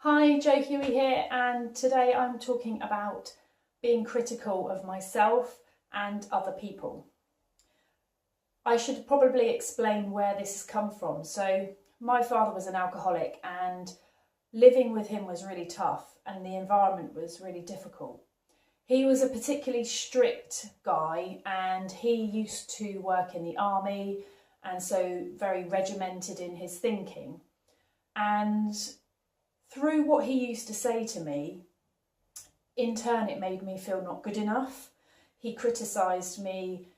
Hi, Jo Huey here, and today I'm talking about being critical of myself and other people. I should probably explain where this has come from. So my father was an alcoholic and living with him was really tough and the environment was really difficult. He was a particularly strict guy and he used to work in the army and so very regimented in his thinking. And through what he used to say to me, in turn it made me feel not good enough. He criticised me,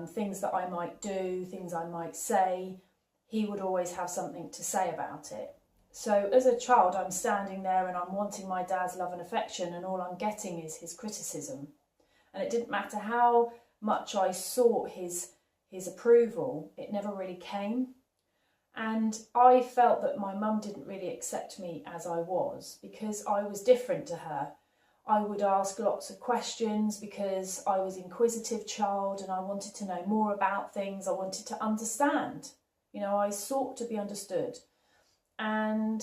things that I might do, things I might say. He would always have something to say about it. So as a child, I'm standing there and I'm wanting my dad's love and affection, and all I'm getting is his criticism. And it didn't matter how much I sought his approval, it never really came. And I felt that my mum didn't really accept me as I was because I was different to her. I would ask lots of questions because I was an inquisitive child and I wanted to know more about things. I wanted to understand. I sought to be understood. And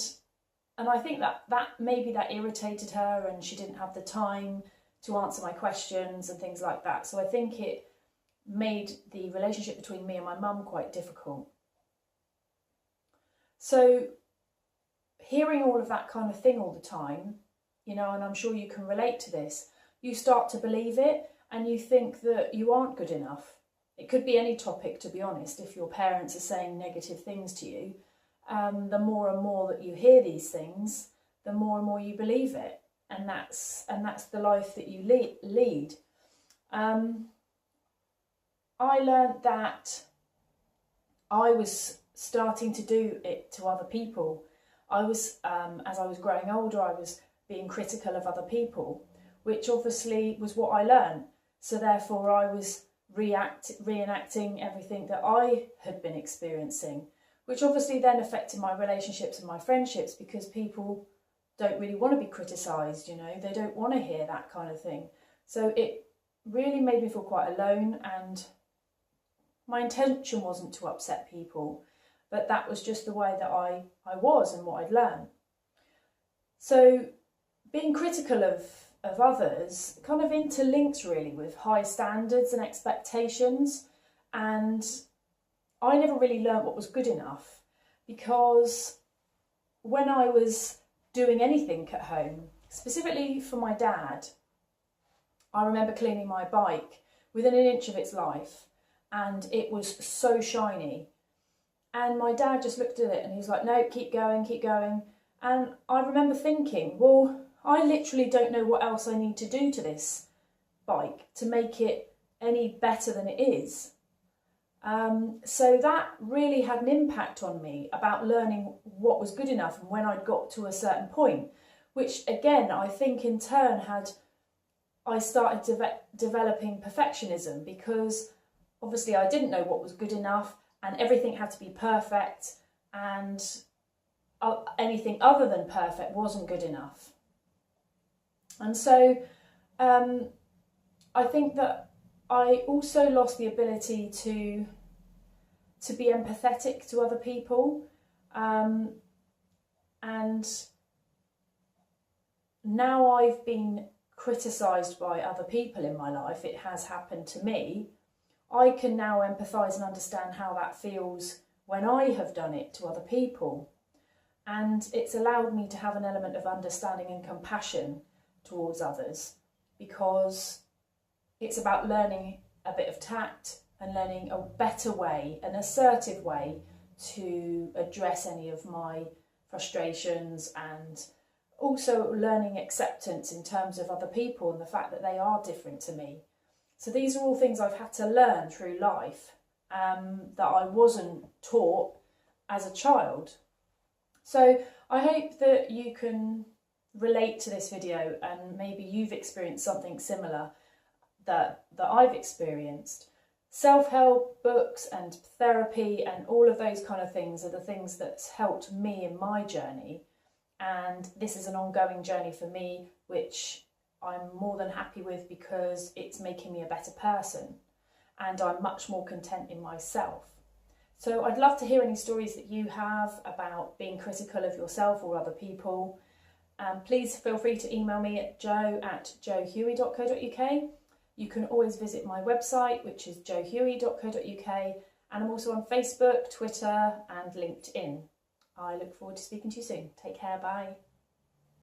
I think that maybe that irritated her and she didn't have the time to answer my questions and things like that. So I think it made the relationship between me and my mum quite difficult. So hearing all of that kind of thing all the time, and I'm sure you can relate to this, you start to believe it and you think that you aren't good enough. It could be any topic, to be honest. If your parents are saying negative things to you, the more and more that you hear these things, the more and more you believe it. And that's the life that you lead. I learned that I was starting to do it to other people. I was, as I was growing older, I was being critical of other people, which obviously was what I learned. So therefore I was reenacting everything that I had been experiencing, which obviously then affected my relationships and my friendships because people don't really want to be criticised, they don't want to hear that kind of thing. So it really made me feel quite alone, and my intention wasn't to upset people, but that was just the way that I was and what I'd learned. So being critical of others kind of interlinks really with high standards and expectations. And I never really learned what was good enough, because when I was doing anything at home, specifically for my dad, I remember cleaning my bike within an inch of its life and it was so shiny. And my dad just looked at it and he was like, no, keep going, keep going. And I remember thinking, well, I literally don't know what else I need to do to this bike to make it any better than it is. So that really had an impact on me about learning what was good enough and when I'd got to a certain point, which again, I think in turn I started developing perfectionism, because obviously I didn't know what was good enough and everything had to be perfect, and anything other than perfect wasn't good enough. And so I think that I also lost the ability to be empathetic to other people. And now I've been criticised by other people in my life, it has happened to me, I can now empathise and understand how that feels when I have done it to other people. And it's allowed me to have an element of understanding and compassion towards others, because it's about learning a bit of tact and learning a better way, an assertive way to address any of my frustrations, and also learning acceptance in terms of other people and the fact that they are different to me. So these are all things I've had to learn through life that I wasn't taught as a child. So I hope that you can relate to this video and maybe you've experienced something similar that I've experienced. Self-help books and therapy and all of those kind of things are the things that's helped me in my journey. And this is an ongoing journey for me, which I'm more than happy with because it's making me a better person and I'm much more content in myself. So I'd love to hear any stories that you have about being critical of yourself or other people. Please feel free to email me at joe@joehuey.co.uk. You can always visit my website, which is joehuey.co.uk, and I'm also on Facebook, Twitter and LinkedIn. I look forward to speaking to you soon. Take care, bye.